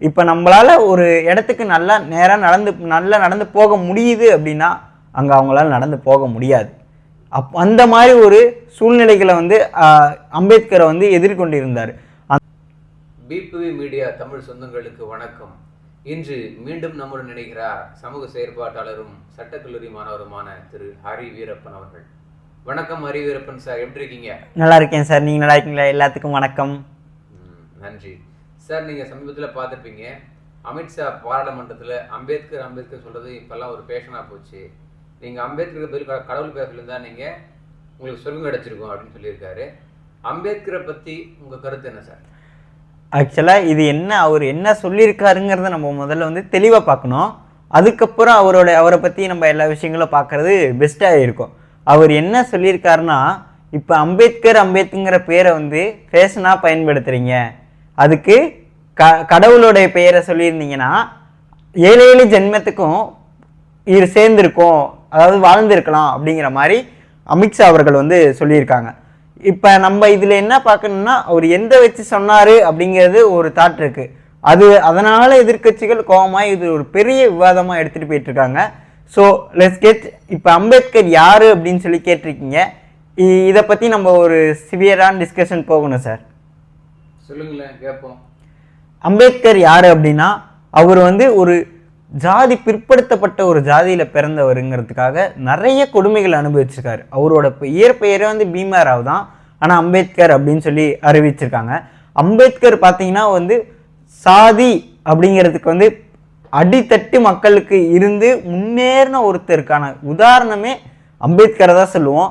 இப்போ நம்மளால் ஒரு இடத்துக்கு நல்லா நடந்து போக முடியுது அப்படின்னா அங்கே அவங்களால நடந்து போக முடியாது. அந்த மாதிரி ஒரு சூழ்நிலைகளை வந்து அம்பேத்கரை வந்து எதிர்கொண்டிருந்தார். பிபிவி மீடியா தமிழ் சொந்தங்களுக்கு வணக்கம். இன்று மீண்டும் நம்முடன் நினைக்கிறார் சமூக செயற்பாட்டாளரும் சட்டக்கல்லூரி மாணவருமான திரு ஹரி வீரப்பன் அவர்கள். வணக்கம் ஹரி வீரப்பன் சார், எப்படி இருக்கீங்க? நல்லா இருக்கேன் சார், நீங்கள் நல்லா இருக்கீங்களா? எல்லாத்துக்கும் வணக்கம். நன்றி சார். நீங்கள் சமீபத்தில் பார்த்துருப்பீங்க, அமித்ஷா பாராளுமன்றத்தில் அம்பேத்கர் சொல்கிறது இப்போல்லாம் ஒரு பேஷனாக போச்சு. நீங்கள் அம்பேத்கருக்கு பதில் கடவுள் பேர் இருந்தால் நீங்கள் உங்களுக்கு சொர்க்கம் கிடச்சிருக்கும் அப்படின்னு சொல்லியிருக்காரு. அம்பேத்கரை பற்றி உங்கள் கருத்து என்ன சார்? ஆக்சுவலாக இது என்ன, அவர் என்ன சொல்லியிருக்காருங்கிறத நம்ம முதல்ல வந்து தெளிவாக பார்க்கணும். அதுக்கப்புறம் அவரை பற்றி நம்ம எல்லா விஷயங்களும் பார்க்குறது பெஸ்ட்டாக இருக்கும். அவர் என்ன சொல்லியிருக்காருன்னா, இப்போ அம்பேத்கருங்கிற பேரை வந்து ஃபேஷனாக பயன்படுத்துகிறீங்க, அதுக்கு கடவுளுடைய பெயரை சொல்லியிருந்தீங்கன்னா 7 ஜென்மத்துக்கும் இது சேர்ந்துருக்கும், அதாவது வாழ்ந்துருக்கலாம் அப்படிங்கிற மாதிரி அமித்ஷா அவர்கள் வந்து சொல்லியிருக்காங்க. இப்போ நம்ம இதில் என்ன பார்க்கணும்னா, அவர் எந்த வச்சு சொன்னார் அப்படிங்கிறது ஒரு தாட் இருக்குது. அதனால் எதிர்கட்சிகள் கோபமாக இது ஒரு பெரிய விவாதமாக எடுத்துகிட்டு போயிட்டுருக்காங்க. ஸோ லெட்ஸ் கெட், இப்போ அம்பேத்கர் யார் அப்படின்னு சொல்லி கேட்டிருக்கீங்க. இதை பற்றி நம்ம ஒரு சிவியரான டிஸ்கஷன் போகணும் சார். சொல்லுங்களேன், கேட்போம். அம்பேத்கர் யார் அப்படின்னா, அவர் வந்து ஒரு ஜாதி பிற்படுத்தப்பட்ட ஒரு ஜாதியில் பிறந்தவருங்கிறதுக்காக நிறைய கொடுமைகள் அனுபவிச்சிருக்காரு. அவரோட இயற்பெயரே வந்து பீமாராவ் தான், ஆனால் அம்பேத்கர் அப்படின்னு சொல்லி அறிவிச்சிருக்காங்க. அம்பேத்கர் பார்த்தீங்கன்னா வந்து சாதி அப்படிங்கிறதுக்கு வந்து அடித்தட்டு மக்களுக்கு இருந்து முன்னேறின ஒருத்தருக்கான உதாரணமே அம்பேத்கரை தான் சொல்லுவோம்.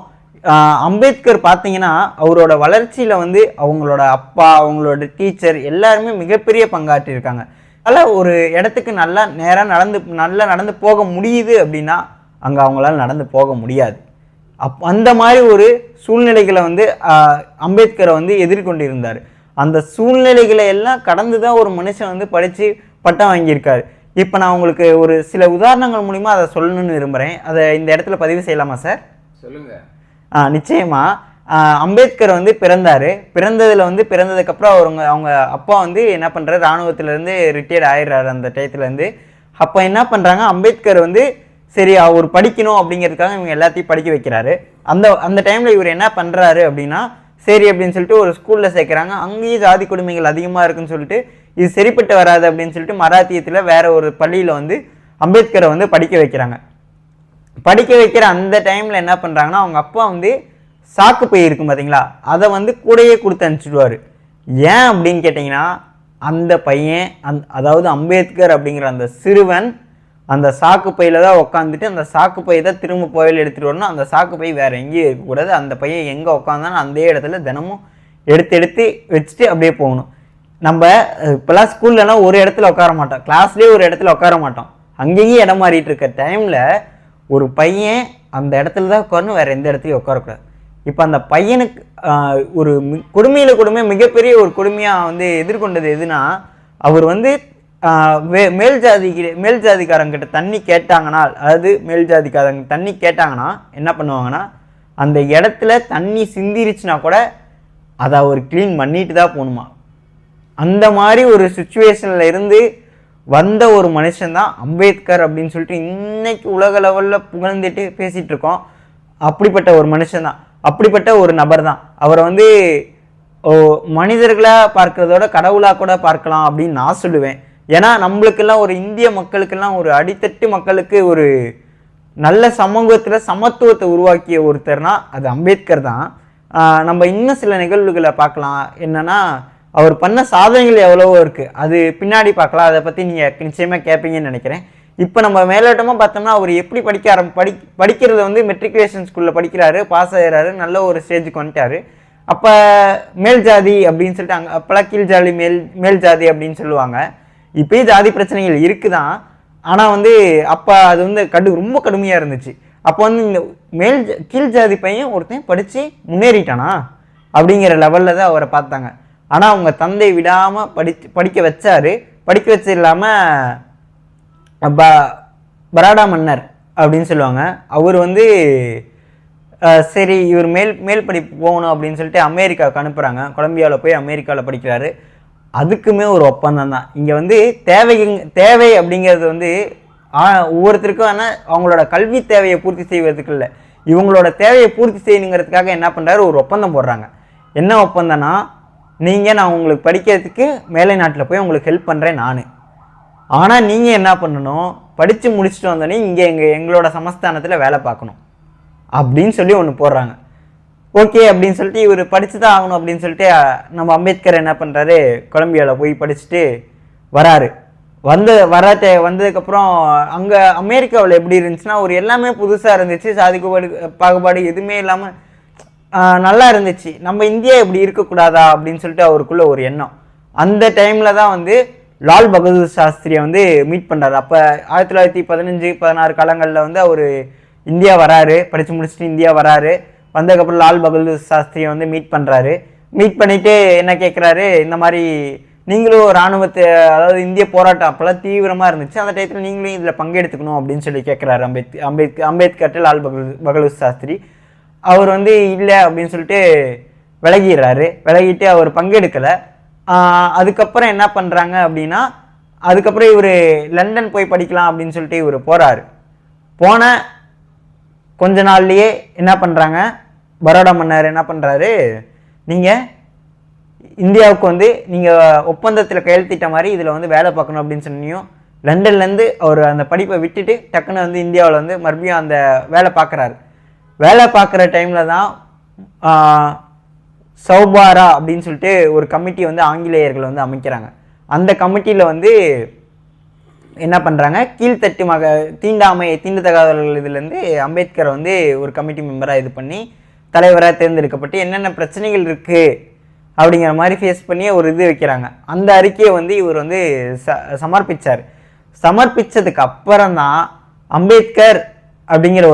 அம்பேத்கர் பார்த்தீங்கன்னா அவரோட வளர்ச்சியில் வந்து அவங்களோட அப்பா, அவங்களோட டீச்சர் எல்லாருமே மிகப்பெரிய பங்காற்றியிருக்காங்க. அதனால் ஒரு இடத்துக்கு நல்லா நடந்து போக முடியுது அப்படின்னா அங்கே அவங்களால நடந்து போக முடியாது. அந்த மாதிரி ஒரு சூழ்நிலைகளை வந்து அம்பேத்கரை வந்து எதிர்கொண்டிருந்தார். அந்த சூழ்நிலைகளை எல்லாம் கடந்து தான் ஒரு மனுஷன் வந்து படித்து பட்டம் வாங்கியிருக்காரு. இப்போ நான் உங்களுக்கு ஒரு சில உதாரணங்கள் மூலிமா அதை சொல்லணும்னு விரும்புகிறேன். அதை இந்த இடத்துல பதிவு செய்யலாமா சார்? சொல்லுங்கள். நிச்சயமாக. அம்பேத்கர் வந்து பிறந்ததுக்கப்புறம் அவங்க அப்பா வந்து என்ன பண்ணுறாரு, இராணுவத்திலேருந்து ரிட்டையர்ட் ஆயிடுறாரு அந்த டயத்துலேருந்து. அப்போ என்ன பண்ணுறாங்க, அம்பேத்கர் வந்து சரி அவர் படிக்கணும் அப்படிங்கிறதுக்காக இவங்க எல்லாத்தையும் படிக்க வைக்கிறாரு. அந்த டைமில் இவர் என்ன பண்ணுறாரு அப்படின்னா, சரி அப்படின்னு சொல்லிட்டு ஒரு ஸ்கூலில் சேர்க்குறாங்க. அங்கேயும் ஜாதி கொடுமைகள் அதிகமாக இருக்குன்னு சொல்லிட்டு இது சரிப்பட்டு வராது அப்படின்னு சொல்லிட்டு மராத்தியத்தில் வேற ஒரு பள்ளியில் வந்து அம்பேத்கரை வந்து படிக்க வைக்கிறாங்க. படிக்க வைக்கிற அந்த டைமில் என்ன பண்ணுறாங்கன்னா, அவங்க அப்பா வந்து சாக்கு பை இருக்கும் பார்த்தீங்களா, அதை வந்து கூடையே கொடுத்து அனுப்பிச்சிடுவார். ஏன் அப்படின்னு கேட்டிங்கன்னா, அந்த பையன் அதாவது அம்பேத்கர் அப்படிங்கிற அந்த சிறுவன் அந்த சாக்கு பையில் தான் உட்காந்துட்டு அந்த சாக்கு பை தான் திரும்ப புயல் எடுத்துகிட்டு வரணும். அந்த சாக்கு பை வேறு எங்கேயும் இருக்கக்கூடாது. அந்த பையன் எங்கே உட்காந்தாலும் அந்த இடத்துல தினமும் எடுத்து வச்சுட்டு அப்படியே போகணும். நம்ம இப்போலாம் ஸ்கூல்லலாம் ஒரு இடத்துல உட்கார மாட்டோம், கிளாஸ்லேயே ஒரு இடத்துல உட்கார மாட்டோம், அங்கேயும் இடம் மாறிட்டு இருக்க டைமில் ஒரு பையன் அந்த இடத்துல தான் உட்காரணும், வேறு எந்த இடத்துலையும் உட்காரக்கூடாது. இப்போ அந்த பையனுக்கு ஒரு கொடுமை மிகப்பெரிய ஒரு கொடுமையாக வந்து எதிர்கொண்டது எதுனா, அவர் வந்து மேல் ஜாதிக்காரங்கிட்ட தண்ணி கேட்டாங்கன்னா, அதாவது மேல் ஜாதிக்காரங்க தண்ணி கேட்டாங்கன்னா என்ன பண்ணுவாங்கன்னா, அந்த இடத்துல தண்ணி சிந்திருச்சுன்னா கூட அதை அவர் க்ளீன் பண்ணிட்டு தான் போகணுமா. அந்த மாதிரி ஒரு சுச்சுவேஷனில் இருந்து வந்த ஒரு மனுஷன்தான் அம்பேத்கர் அப்படின்னு சொல்லிட்டு இன்னைக்கு உலக லெவலில் புகழ்ந்துட்டு பேசிகிட்டு இருக்கோம். அப்படிப்பட்ட ஒரு மனுஷன்தான், அப்படிப்பட்ட ஒரு நபர் தான். அவரை வந்து மனிதர்களாக பார்க்கறதோட கடவுளாக கூட பார்க்கலாம் அப்படின்னு நான் சொல்லுவேன். ஏன்னா நம்மளுக்கெல்லாம் ஒரு இந்திய மக்களுக்கெல்லாம் ஒரு அடித்தட்டு மக்களுக்கு ஒரு நல்ல சமூகத்தில் சமத்துவத்தை உருவாக்கிய ஒருத்தர்னா அது அம்பேத்கர் தான். நம்ம இன்னும் சில நிகழ்வுகளை பார்க்கலாம். என்னன்னா, அவர் பண்ண சாதனைகள் எவ்வளவோ இருக்குது, அது பின்னாடி பார்க்கலாம். அதை பற்றி நீங்கள் நிச்சயமாக கேட்பீங்கன்னு நினைக்கிறேன். இப்போ நம்ம மேலோட்டமாக பார்த்தோம்னா அவர் எப்படி படிக்கிறத வந்து மெட்ரிகுலேஷன் ஸ்கூலில் படிக்கிறாரு, பாஸ் ஆகிறாரு, நல்ல ஒரு ஸ்டேஜுக்கு வந்துட்டார். அப்போ மேல் ஜாதி அப்படின்னு சொல்லிட்டு அங்கே அப்போலாம் கீழ் ஜாதி மேல் ஜாதி அப்படின்னு சொல்லுவாங்க. இப்போயும் ஜாதி பிரச்சனைகள் இருக்குதான், ஆனால் வந்து அப்போ அது வந்து ரொம்ப கடுமையாக இருந்துச்சு. அப்போ வந்து இந்த கீழ் ஜாதி பையன் ஒருத்தன் படித்து முன்னேறிட்டானா அப்படிங்கிற லெவலில் தான் அவரை பார்த்தாங்க. ஆனால் அவங்க தந்தை விடாமல் படிக்க வச்சார். படிக்க வச்சு இல்லாமல் பராடா மன்னர் அப்படின்னு சொல்லுவாங்க. அவர் வந்து சரி இவர் மேல் படிப்பு போகணும் அப்படின்னு சொல்லிட்டு அமெரிக்காவுக்கு அனுப்புகிறாங்க. கொலம்பியாவில் போய் அமெரிக்காவில் படிக்கிறாரு. அதுக்குமே ஒரு ஒப்பந்தம் தான். இங்கே வந்து தேவை அப்படிங்கிறது வந்து ஒவ்வொருத்தருக்கும் ஆனால் அவங்களோட கல்வி தேவையை பூர்த்தி செய்வதற்கு இல்லை, இவங்களோட தேவையை பூர்த்தி செய்யணுங்கிறதுக்காக என்ன பண்ணுறாரு, ஒரு ஒப்பந்தம் போடுறாங்க. என்ன ஒப்பந்தம்னா, நான் உங்களுக்கு படிக்கிறதுக்கு மேலை நாட்டில் போய் உங்களுக்கு ஹெல்ப் பண்ணுறேன் நான், ஆனால் நீங்கள் என்ன பண்ணணும், படித்து முடிச்சுட்டு வந்தோடனே இங்கே எங்களோட சமஸ்தானத்தில் வேலை பார்க்கணும் அப்படின்னு சொல்லி ஒன்று போடுறாங்க. ஓகே அப்படின்னு சொல்லிட்டு இவர் படித்து தான் ஆகணும் அப்படின்னு சொல்லிட்டு நம்ம அம்பேத்கர் என்ன பண்ணுறாரு, கொலம்பியாவில் போய் படிச்சுட்டு வராரு. வந்ததுக்கப்புறம் அங்கே அமெரிக்காவில் எப்படி இருந்துச்சுன்னா, ஒரு எல்லாமே புதுசாக இருந்துச்சு, சாதி பாகுபாடு எதுவுமே இல்லாமல் நல்லா இருந்துச்சு. நம்ம இந்தியா இப்படி இருக்கக்கூடாதா அப்படின்னு சொல்லிட்டு அவருக்குள்ள ஒரு எண்ணம். அந்த டைமில் தான் வந்து லால் பகதூர் சாஸ்திரியை வந்து மீட் பண்ணுறாரு. அப்போ 1915-16 காலங்களில் வந்து அவர் இந்தியா வராரு, படித்து முடிச்சுட்டு இந்தியா வராரு. வந்ததுக்கப்புறம் லால் பகதூர் சாஸ்திரியை வந்து மீட் பண்ணுறாரு. மீட் பண்ணிவிட்டு என்ன கேட்குறாரு, இந்த மாதிரி நீங்களும் இராணுவத்தை, அதாவது இந்திய போராட்டம் அப்போல்லாம் தீவிரமாக இருந்துச்சு, அந்த டயத்தில் நீங்களும் இதில் பங்கெடுத்துக்கணும் அப்படின்னு சொல்லி கேட்குறாரு அம்பேத்கர்ட்ட லால் பகதூர் சாஸ்திரி. அவர் வந்து இல்லை அப்படின்னு சொல்லிட்டு விலகிட்டு அவர் பங்கெடுக்கலை. அதுக்கப்புறம் என்ன பண்ணுறாங்க அப்படின்னா, அதுக்கப்புறம் இவர் லண்டன் போய் படிக்கலாம் அப்படின்னு சொல்லிட்டு இவர் போகிறாரு. போன கொஞ்ச நாள்லேயே என்ன பண்ணுறாங்க, பரோடா மன்னர் என்ன பண்ணுறாரு, நீங்கள் இந்தியாவுக்கு வந்து நீங்கள் ஒப்பந்தத்தில் கையெழுத்திட்ட மாதிரி இதில் வந்து வேலை பார்க்கணும் அப்படின்னு சொன்னியும், லண்டன்லேருந்து அவர் அந்த படிப்பை விட்டுட்டு டக்குன்னு வந்து இந்தியாவில் வந்து மறுபடியும் அந்த வேலை பார்க்குறாரு. வேலை பார்க்குற டைமில் தான் சௌபாரா அப்படின்னு சொல்லிட்டு ஒரு கமிட்டி வந்து ஆங்கிலேயர்கள் வந்து அமைக்கிறாங்க. அந்த கமிட்டியில் வந்து என்ன பண்ணுறாங்க, கீழ்த்தட்டு தீண்டத்தகாதவர்கள் இதுலேருந்து அம்பேத்கரை வந்து ஒரு கமிட்டி மெம்பராக இது பண்ணி தலைவராக தேர்ந்தெடுக்கப்பட்டு என்னென்ன பிரச்சனைகள் இருக்குது அப்படிங்கிற மாதிரி ஃபேஸ் பண்ணி ஒரு இது வைக்கிறாங்க. அந்த அறிக்கையை வந்து இவர் வந்து சமர்ப்பித்தார். சமர்ப்பித்ததுக்கு அப்புறம் தான் அம்பேத்கர் அப்படிங்கிற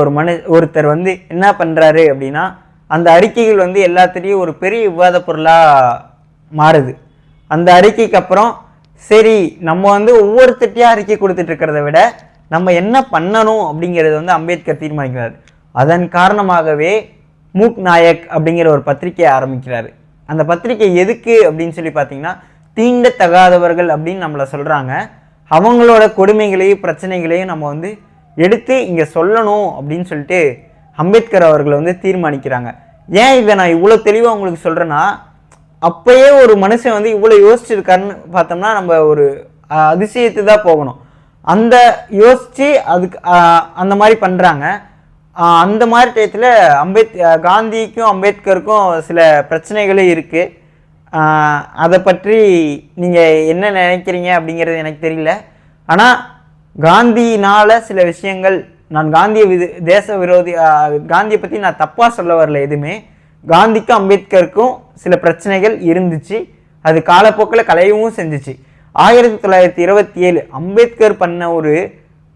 ஒருத்தர் வந்து என்ன பண்ணுறாரு அப்படின்னா, அந்த அறிக்கைகள் வந்து எல்லாத்துலேயும் ஒரு பெரிய விவாத பொருளாக மாறுது. அந்த அறிக்கைக்கு அப்புறம் சரி, நம்ம வந்து ஒவ்வொருத்தட்டையாக அறிக்கை கொடுத்துட்டு இருக்கிறத விட நம்ம என்ன பண்ணணும் அப்படிங்கிறது வந்து அம்பேத்கர் தீர்மானிக்கிறார். அதன் காரணமாகவே மூக் நாயக் அப்படிங்கிற ஒரு பத்திரிகையை ஆரம்பிக்கிறாரு. அந்த பத்திரிகை எதுக்கு அப்படின்னு சொல்லி பார்த்தீங்கன்னா, தீண்டத்தகாதவர்கள் அப்படின்னு நம்மளை சொல்கிறாங்க, அவங்களோட கொடுமைகளையும் பிரச்சனைகளையும் நம்ம வந்து எடுத்து இங்கே சொல்லணும் அப்படின்னு சொல்லிட்டு அம்பேத்கர் அவர்களை வந்து தீர்மானிக்கிறாங்க. ஏன் இதை நான் இவ்வளோ தெளிவாக உங்களுக்கு சொல்கிறேன்னா, அப்போயே ஒரு மனுஷன் வந்து இவ்வளோ யோசிச்சிருக்காருன்னு பார்த்தோம்னா நம்ம ஒரு அதிசயத்து தான் போகணும். அந்த யோசித்து அதுக்கு அந்த மாதிரி பண்ணுறாங்க. அந்த மாதிரி டயத்தில் காந்திக்கும் அம்பேத்கருக்கும் சில பிரச்சனைகளே இருக்குது. அதை பற்றி நீங்கள் என்ன நினைக்கிறீங்க அப்படிங்கிறது எனக்கு தெரியல. ஆனால் காந்தியினால் சில விஷயங்கள், நான் தேச விரோதி காந்தியை பற்றி நான் தப்பாக சொல்ல வரல எதுவுமே. காந்திக்கும் அம்பேத்கருக்கும் சில பிரச்சனைகள் இருந்துச்சு, அது காலப்போக்கில் கலையவும் செஞ்சிச்சு. 1927 அம்பேத்கர் பண்ண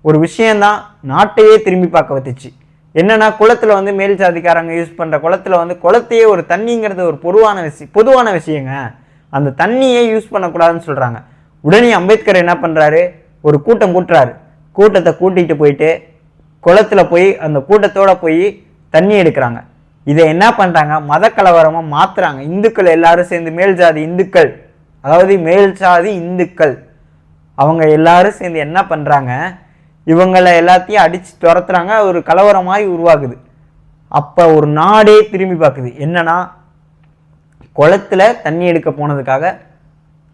ஒரு விஷயந்தான் நாட்டையே திரும்பி பார்க்க வச்சுச்சு. என்னன்னா, குளத்தில் வந்து மேல் ஜாதிக்காரங்க யூஸ் பண்ணுற குளத்தில் வந்து குளத்தையே ஒரு தண்ணிங்கிறது ஒரு பொதுவான விஷயங்க, அந்த தண்ணியே யூஸ் பண்ணக்கூடாதுன்னு சொல்கிறாங்க. உடனே அம்பேத்கர் என்ன பண்ணுறாரு, ஒரு கூட்டம் கூட்டுறாரு. கூட்டத்தை கூட்டிகிட்டு போயிட்டு குளத்தில் போய் அந்த கூட்டத்தோடு போய் தண்ணி எடுக்கிறாங்க. இதை என்ன பண்ணுறாங்க, மத கலவரமாக மாற்றுறாங்க. இந்துக்கள் எல்லாரும் சேர்ந்து மேல் ஜாதி இந்துக்கள் அவங்க எல்லாரும் சேர்ந்து என்ன பண்ணுறாங்க, இவங்களை எல்லாத்தையும் அடித்து துரத்துறாங்க. ஒரு கலவரம் மாதிரி உருவாகுது. அப்போ ஒரு நாடே திரும்பி பார்க்குது. என்னன்னா, குளத்தில் தண்ணி எடுக்க போனதுக்காக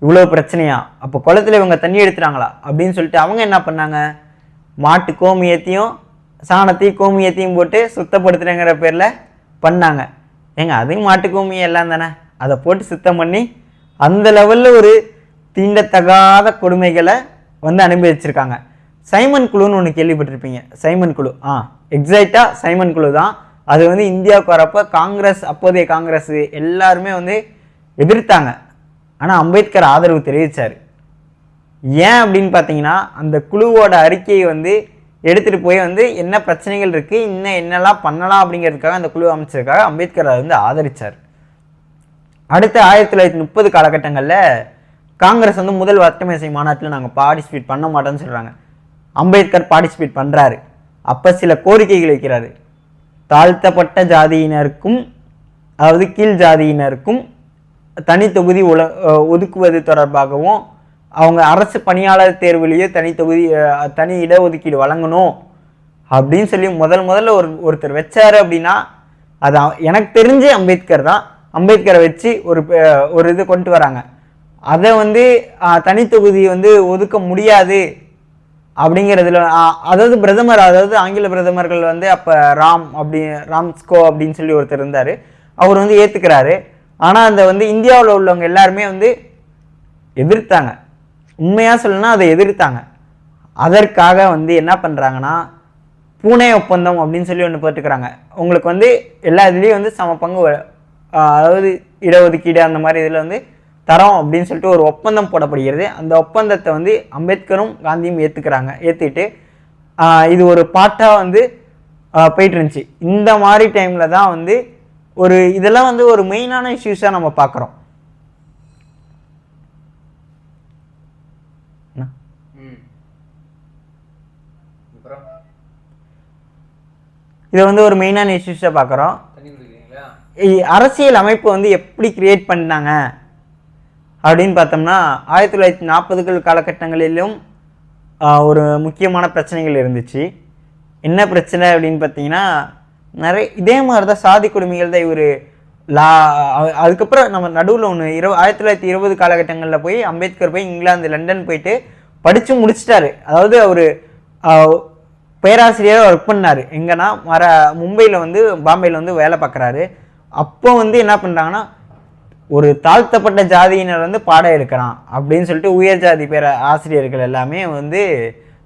இவ்வளோ பிரச்சனையா, அப்போ குளத்தில் இவங்க தண்ணி எடுத்துறாங்களா அப்படின்னு சொல்லிட்டு அவங்க என்ன பண்ணாங்க, மாட்டு கோமியத்தையும் சாணத்தையும் கோமியத்தையும் போட்டு சுத்தப்படுத்துறேங்கிற பேரில் பண்ணாங்க. அதையும் மாட்டு கோமியம் எல்லாம் தானே, அதை போட்டு சுத்தம் பண்ணி அந்த லெவலில் ஒரு தீண்டத்தகாத கொடுமைகளை வந்து அனுபவிச்சிருக்காங்க. சைமன் குழுன்னு ஒன்று கேள்விப்பட்டிருப்பீங்க. சைமன் குழு எக்ஸாக்டாக சைமன் குழு தான். அது வந்து இந்தியாவுக்கு வரப்போ அப்போதைய காங்கிரஸ் எல்லாருமே வந்து எதிர்த்தாங்க. ஆனால் அம்பேத்கர் ஆதரவு தெரிவித்தார். ஏன் அப்படின்னு பார்த்தீங்கன்னா, அந்த குழுவோட அறிக்கையை வந்து எடுத்துகிட்டு போய் வந்து என்ன பிரச்சனைகள் இருக்குது, இன்னும் என்னெல்லாம் பண்ணலாம் அப்படிங்கிறதுக்காக அந்த குழு அமைச்சதுக்காக அம்பேத்கர் அதை வந்து ஆதரித்தார். அடுத்த 1930 காலகட்டங்களில் காங்கிரஸ் வந்து முதல் வட்டமேசை மாநாட்டில் நாங்கள் பார்ட்டிசிபேட் பண்ண மாட்டோம்னு சொல்கிறாங்க. அம்பேத்கர் பார்ட்டிசிபேட் பண்ணுறாரு. அப்போ சில கோரிக்கைகள் வைக்கிறாரு. தாழ்த்தப்பட்ட ஜாதியினருக்கும், அதாவது கீழ் ஜாதியினருக்கும் தனி தொகுதி ஒதுக்குவது தொடர்பாகவும் அவங்க அரசு பணியாளர் தேர்விலேயே தனி இடஒதுக்கீடு வழங்கணும் அப்படின்னு சொல்லி முதல்ல ஒருத்தர் வச்சாரு அப்படின்னா அது எனக்கு தெரிஞ்சு அம்பேத்கர் தான். அம்பேத்கரை வச்சு ஒரு இது கொண்டு வராங்க. அதை வந்து தனி தொகுதி வந்து ஒதுக்க முடியாது அப்படிங்கிறதுல அதாவது ஆங்கில பிரதமர்கள் வந்து அப்போ ராம்ஸ்கோ அப்படின்னு சொல்லி ஒருத்தர் இருந்தார். அவர் வந்து ஏற்றுக்கிறாரு. ஆனால் அந்த வந்து இந்தியாவில் உள்ளவங்க எல்லாருமே வந்து எதிர்த்தாங்க. உண்மையாக சொல்லணும்னா அதை எதிர்த்தாங்க. அதற்காக வந்து என்ன பண்ணுறாங்கன்னா பூனே ஒப்பந்தம் அப்படின்னு சொல்லி ஒன்று போட்டுக்கிறாங்க. உங்களுக்கு வந்து எல்லா இதுலேயும் வந்து சம பங்கு அதாவது இடஒதுக்கீடு அந்த மாதிரி இதில் வந்து தரோம் அப்படின்னு சொல்லிட்டு ஒரு ஒப்பந்தம் போடப்படுகிறது. அந்த ஒப்பந்தத்தை வந்து அம்பேத்கரும் காந்தியும் ஏற்றுக்கிட்டு இது ஒரு பாட்டாக வந்து போயிட்டு இருந்துச்சு. இந்த மாதிரி டைமில் தான் வந்து இதெல்லாம் வந்து ஒரு மெயினான இஷ்யூஸாக நம்ம பார்க்குறோம். இதை வந்து ஒரு மெயினான இஷ்யூஸாக பார்க்குறோம். அரசியல் அமைப்பு வந்து எப்படி கிரியேட் பண்ணாங்க அப்படின்னு பார்த்தோம்னா 1940கள் காலகட்டங்களிலும் ஒரு முக்கியமான பிரச்சனைகள் இருந்துச்சு. என்ன பிரச்சனை அப்படின்னு பார்த்தீங்கன்னா நிறைய இதே மாதிரி தான் சாதி கொடுமைகள் தான் அதுக்கப்புறம் நம்ம நடுவில் ஒன்று 1920 காலகட்டங்களில் போய் அம்பேத்கர் போய் இங்கிலாந்து லண்டன் போயிட்டு படித்து முடிச்சிட்டாரு. அதாவது அவர் பேராசிரியராக ஒர்க் பண்ணார். எங்கன்னா மும்பையில் வந்து பாம்பேயில் வந்து வேலை பார்க்குறாரு. அப்போ வந்து என்ன பண்ணுறாங்கன்னா ஒரு தாழ்த்தப்பட்ட ஜாதியினர் வந்து பாடம் எடுக்கிறான் அப்படின்னு சொல்லிட்டு உயர் ஜாதி ஆசிரியர்கள் எல்லாமே வந்து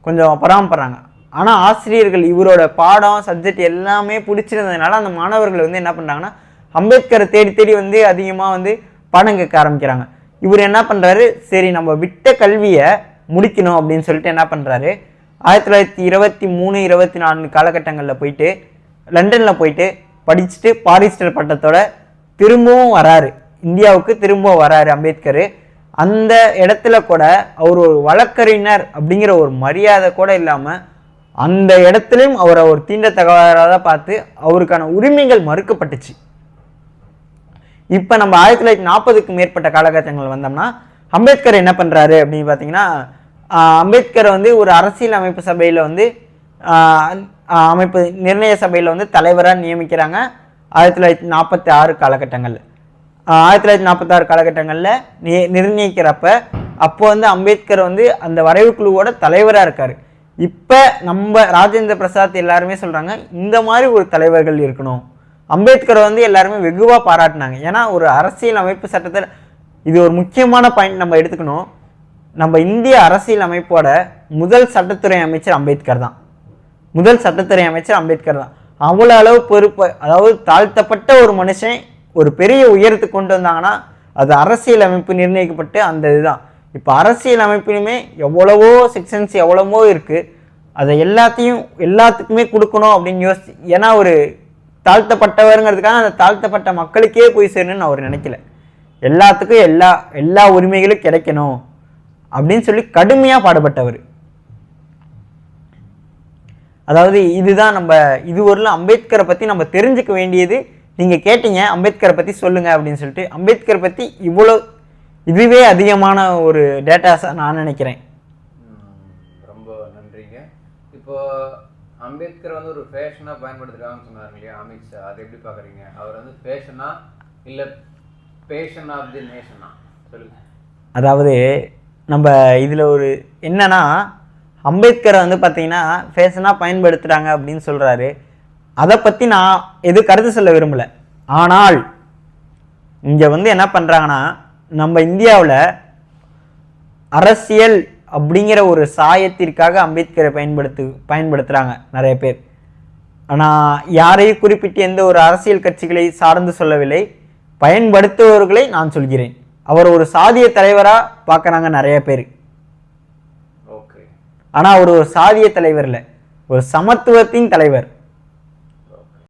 கொஞ்சம் பராமப்படுறாங்க. ஆனால் ஆசிரியர்கள் இவரோட பாடம் சப்ஜெக்ட் எல்லாமே பிடிச்சிருந்ததுனால அந்த மாணவர்கள் வந்து என்ன பண்ணுறாங்கன்னா அம்பேத்கரை தேடி வந்து அதிகமாக வந்து பாடம் கேட்க ஆரம்பிக்கிறாங்க. இவர் என்ன பண்ணுறாரு, சரி நம்ம விட்ட கல்வியை முடிக்கணும் அப்படின்னு சொல்லிட்டு என்ன பண்ணுறாரு, 1923, 24 காலகட்டங்களில் போயிட்டு லண்டனில் போயிட்டு படிச்சுட்டு பாரிஸ்டர் பட்டத்தோட திரும்பவும் வராரு. இந்தியாவுக்கு திரும்ப வராரு அம்பேத்கர். அந்த இடத்துல கூட அவர் ஒரு வழக்கறிஞர் அப்படிங்கிற ஒரு மரியாதை கூட இல்லாமல் அந்த இடத்துலையும் அவரை ஒரு தீண்டத்தகாததாக பார்த்து அவருக்கான உரிமைகள் மறுக்கப்பட்டுச்சு. இப்போ நம்ம 1940க்கு மேற்பட்ட காலகட்டங்கள் வந்தோம்னா அம்பேத்கர் என்ன பண்ணுறாரு அப்படின்னு பார்த்தீங்கன்னா அம்பேத்கரை வந்து ஒரு அரசியல் அமைப்பு சபையில் வந்து அமைப்பு நிர்ணய சபையில் வந்து தலைவராக நியமிக்கிறாங்க 1946 காலகட்டங்களில். 1946 காலகட்டங்களில் நிர்ணயிக்கிறப்ப அப்போ வந்து அம்பேத்கர் வந்து அந்த வரைவு குழுவோட தலைவராக இருக்கார். இப்போ நம்ம ராஜேந்திர பிரசாத் எல்லாருமே சொல்கிறாங்க இந்த மாதிரி ஒரு தலைவர்கள் இருக்கணும். அம்பேத்கரை வந்து எல்லாருமே வெகுவாக பாராட்டினாங்க. ஏன்னா ஒரு அரசியல் அமைப்பு சட்டத்தில் இது ஒரு முக்கியமான பாயிண்ட் நம்ம எடுத்துக்கணும். நம்ம இந்திய அரசியல் அமைப்போட முதல் சட்டத்துறை அமைச்சர் அம்பேத்கர் தான். அவ்வளோ அளவு பொறுப்பு, அதாவது தாழ்த்தப்பட்ட ஒரு மனுஷன் ஒரு பெரிய உயரத்துக்கு கொண்டு வந்தாங்கன்னா அது அரசியல் அமைப்பு நிர்ணயிக்கப்பட்டு அந்த இதுதான். இப்போ அரசியல் அமைப்பிலுமே எவ்வளவோ செக்ஷன்ஸ் எவ்வளவோ இருக்குது. அதை எல்லாத்துக்குமே கொடுக்கணும் அப்படின்னு ஏன்னா ஒரு தாழ்த்தப்பட்டவருங்கிறதுக்காக அந்த தாழ்த்தப்பட்ட மக்களுக்கே போய் சேரணும்னு அவர் நினைக்கல. எல்லாத்துக்கும் எல்லா உரிமைகளும் கிடைக்கணும் அப்படின்னு சொல்லி கடுமையாக பாடுபட்டவர். அதாவது இதுதான் நம்ம இதுவரையிலும் அம்பேத்கரை பற்றி நம்ம தெரிஞ்சுக்க வேண்டியது. நீங்கள் கேட்டீங்க அம்பேத்கரை பற்றி சொல்லுங்கள் அப்படின்னு சொல்லிட்டு. அம்பேத்கரை பற்றி இதுவே அதிகமான ஒரு டேட்டாஸாக நான் நினைக்கிறேன். ரொம்ப நன்றிங்க. இப்போ அம்பேத்கர் வந்து ஒரு ஃபேஷனாக பயன்படுத்துகிறாங்கன்னு சொன்னார் இல்லையா அமித்ஷா, அதை எப்படி பார்க்குறீங்க? அவர் வந்து ஃபேஷனா இல்லை பேஷன் ஆஃப் தி நேஷனா சொல்லுங்கள். அதாவது நம்ம இதில் ஒரு என்னன்னா அம்பேத்கரை வந்து பார்த்தீங்கன்னா ஃபேஷனாக பயன்படுத்துகிறாங்க அப்படின்னு சொல்கிறாரு. அதை பற்றி நான் கருத்து சொல்ல விரும்பலை. ஆனால் இங்கே வந்து என்ன பண்ணுறாங்கன்னா நம்ம இந்தியாவில் அரசியல் அப்படிங்கிற ஒரு சாயத்திற்காக அம்பேத்கரை பயன்படுத்துகிறாங்க நிறைய பேர். ஆனால் யாரையும் குறிப்பிட்டு எந்த ஒரு அரசியல் கட்சிகளை சார்ந்து சொல்லவில்லை, பயன்படுத்துபவர்களை நான் சொல்கிறேன். அவர் ஒரு சாதிய தலைவராக பார்க்குறாங்க நிறைய பேர். ஆனால் அவர் ஒரு சாதிய தலைவர் இல்லை, ஒரு சமத்துவத்தின் தலைவர்.